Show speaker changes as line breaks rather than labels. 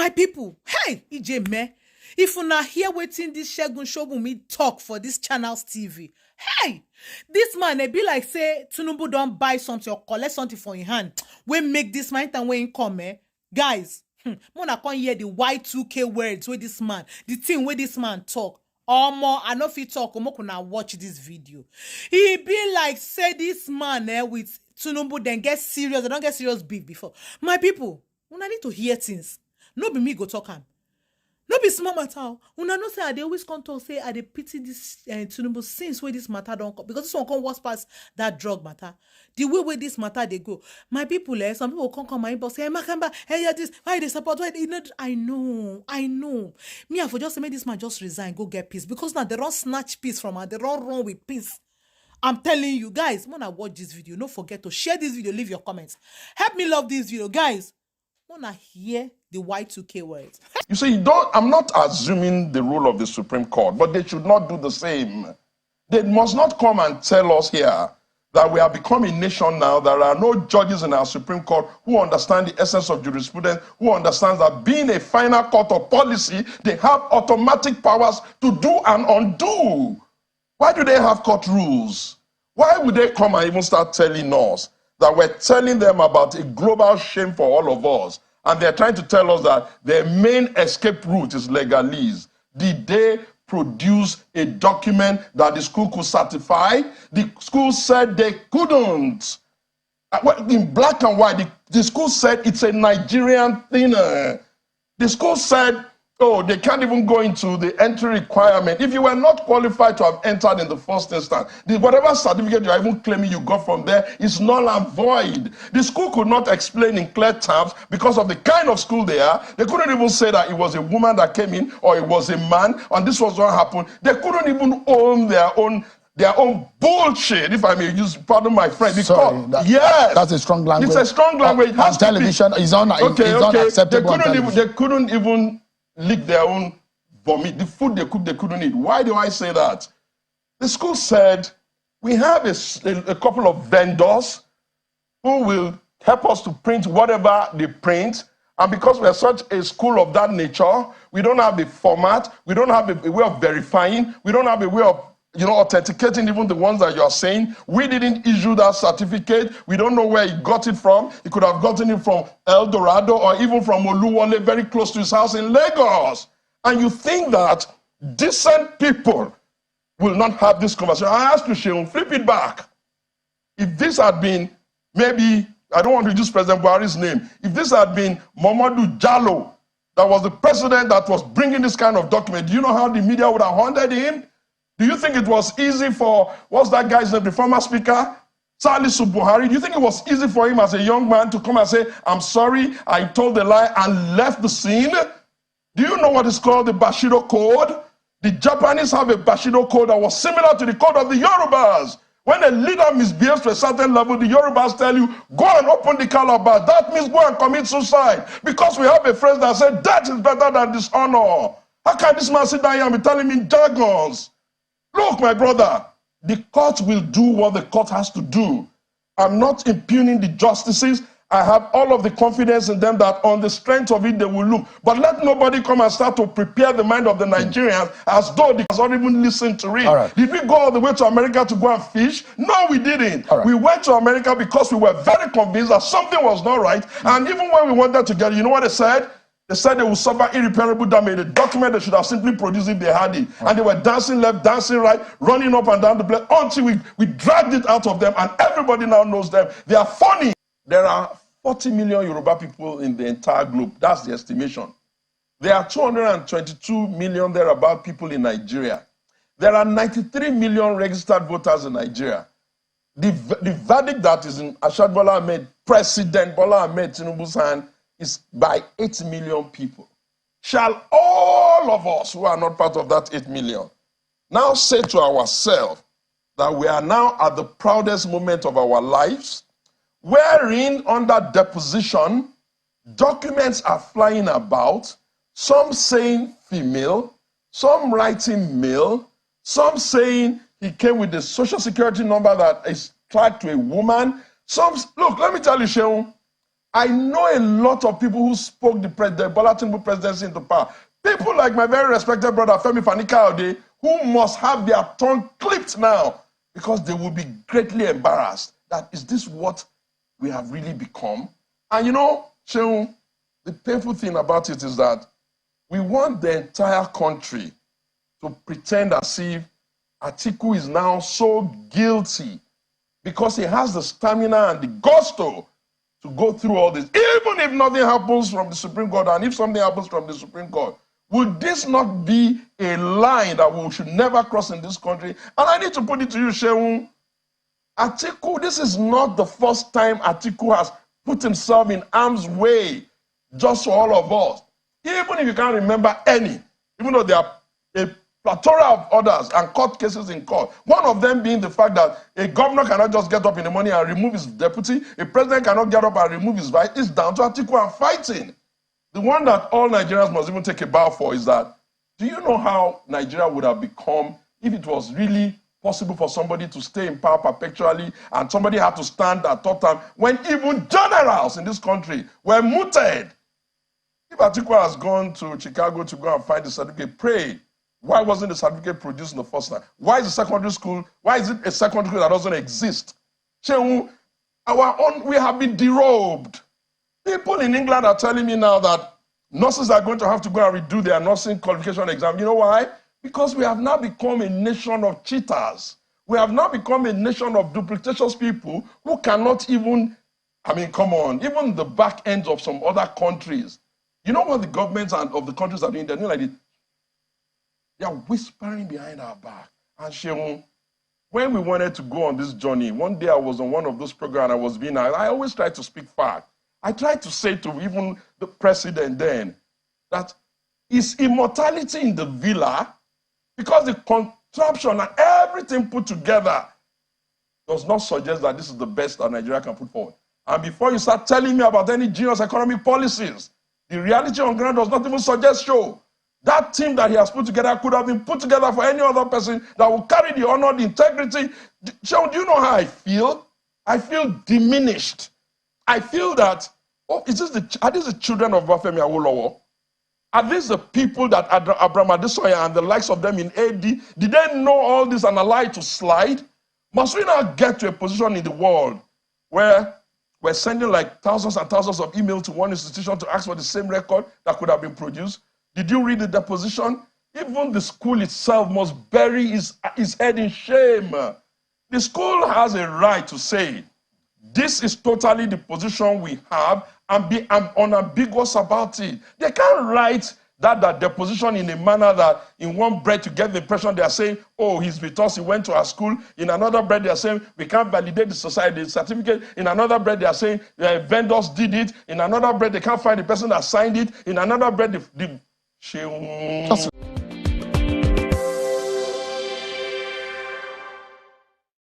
My people, hey, EJ me. If you not hear waiting this Segun Sowunmi talk for this channels TV, hey, this man, it be like say Tinubu don't buy something or collect something for in hand. We make this man and when come, guys. Mona can't hear the Y2K words with this man, the thing with this man talk. More, I know if you talk, kuna watch this video. He be like say this man with Tinubu then get serious. They don't get serious beef before. My people, una need to hear things. No be me go talk am. No be small matter. Una know say I dey always come talk say I dey pity this Tinubu since where this matter don't come, because this one come worse past that drug matter. The way this matter they go. My people, some people come my inbox say, hey Makamba, hey yeah, this why they support why they not. I know. Me I for just say make this man just resign, go get peace, because now they don't snatch peace from her, they don't run with peace. I'm telling you guys, when I watch this video, don't forget to share this video, leave your comments. Help me love this video, guys. When I hear the Y2K words.
You see, I'm not assuming the rule of the Supreme Court, but they should not do the same. They must not come and tell us here that we have become a nation now. There are no judges in our Supreme Court who understand the essence of jurisprudence, who understands that being a final court of policy, they have automatic powers to do and undo. Why do they have court rules? Why would they come and even start telling us that we're telling them about a global shame for all of us? And they're trying to tell us that their main escape route is legalese. Did they produce a document that the school could certify? The school said they couldn't. In black and white, the school said it's a Nigerian thing. The school said, oh, they can't even go into the entry requirement. If you were not qualified to have entered in the first instance, whatever certificate you are even claiming you got from there is null and void. The school could not explain in clear terms because of the kind of school they are. They couldn't even say that it was a woman that came in or it was a man and this was what happened. They couldn't even own their own bullshit, if I may use, pardon my friend.
Sorry,
yes,
that's a strong language.
It's a strong language.
On television, it's unacceptable.
They couldn't even lick their own vomit. The food they cooked, they couldn't eat. Why do I say that? The school said, we have a couple of vendors who will help us to print whatever they print. And because we're such a school of that nature, we don't have a format, we don't have a way of verifying, we don't have a way of authenticating even the ones that you're saying. We didn't issue that certificate. We don't know where he got it from. He could have gotten it from El Dorado or even from Oluwole, very close to his house in Lagos. And you think that decent people will not have this conversation. I ask you, Sheon, flip it back. If this had been, maybe, I don't want to use President Buhari's name, if this had been Mamadou Jallo, that was the president that was bringing this kind of document, do you know how the media would have hounded him? Do you think it was easy for, what's that guy's name, the former speaker, Salisu Buhari? Do you think it was easy for him as a young man to come and say, I'm sorry, I told a lie and left the scene? Do you know what is called the Bushido Code? The Japanese have a Bushido Code that was similar to the code of the Yorubas. When a leader misbehaves to a certain level, the Yorubas tell you, go and open the calabash. That means go and commit suicide. Because we have a phrase that said, death is better than dishonor. How can this man sit down here and be telling me jargons? Look, my brother, the court will do what the court has to do. I'm not impugning the justices. I have all of the confidence in them that on the strength of it, they will look. But let nobody come and start to prepare the mind of the Nigerians as though they has not even listened to it.
Right.
Did we go all the way to America to go and fish? No, we didn't.
Right.
We went to America because we were very convinced that something was not right. And even when we went there together, you know what they said? They said they would suffer irreparable damage. The document they should have simply produced if they had it. And they were dancing left, dancing right, running up and down the place until we dragged it out of them, and everybody now knows them. They are funny. There are 40 million Yoruba people in the entire globe. That's the estimation. There are 222 million thereabout people in Nigeria. There are 93 million registered voters in Nigeria. The verdict that is in Ashad Bola Ahmed, President Bola Ahmed Tinubu's hand, is by 8 million people. Shall all of us who are not part of that 8 million now say to ourselves that we are now at the proudest moment of our lives, wherein under deposition, documents are flying about, some saying female, some writing male, some saying he came with the social security number that is tied to a woman. Some, look, let me tell you, Sheon, I know a lot of people who spoke the Bola Tinubu presidency into power. People like my very respected brother Femi Fani-Kayode, who must have their tongue clipped now because they will be greatly embarrassed that is this what we have really become? And you know, Seun, the painful thing about it is that we want the entire country to pretend as if Atiku is now so guilty because he has the stamina and the gusto to go through all this. Even if nothing happens from the Supreme Court and if something happens from the Supreme Court, would this not be a line that we should never cross in this country? And I need to put it to you, Seun, Atiku, this is not the first time Atiku has put himself in harm's way just for all of us. Even if you can't remember any, even though there are a plethora of others and court cases in court. One of them being the fact that a governor cannot just get up in the morning and remove his deputy. A president cannot get up and remove his vice. It's down to Atiku and fighting. The one that all Nigerians must even take a bow for is that, do you know how Nigeria would have become if it was really possible for somebody to stay in power perpetually and somebody had to stand at third time when even generals in this country were mooted? If Atiku has gone to Chicago to go and find the certificate, pray. Why wasn't the certificate produced in the first time? Why is the secondary school, why is it a secondary school that doesn't exist? We have been derobed. People in England are telling me now that nurses are going to have to go and redo their nursing qualification exam. You know why? Because we have now become a nation of cheaters. We have now become a nation of duplicitous people who cannot even, come on, even the back ends of some other countries. You know what the governments of the countries are doing? They're doing like this. They are whispering behind our back. And Seun, when we wanted to go on this journey, one day I was on one of those programs I always try to speak fact. I tried to say to even the president then that is immortality in the villa because the contraption and everything put together does not suggest that this is the best that Nigeria can put forward. And before you start telling me about any genius economic policies, the reality on ground does not even suggest so. That team that he has put together could have been put together for any other person that will carry the honor, the integrity. Seun, do you know how I feel? I feel diminished. I feel that, are these the children of Bafemi Awolowo? Are these the people that Abraham Adesoya and the likes of them in AD, did they know all this and allow it to slide? Must we now get to a position in the world where we're sending like thousands and thousands of emails to one institution to ask for the same record that could have been produced? Did you read the deposition? Even the school itself must bury his head in shame. The school has a right to say, this is totally the position we have and be unambiguous about it. They can't write that deposition in a manner that in one breath you get the impression they are saying, oh, he's with us, he went to our school. In another breath they are saying, we can't validate the certificate. In another breath they are saying, vendors did it. In another breath they can't find the person that signed it. In another breath,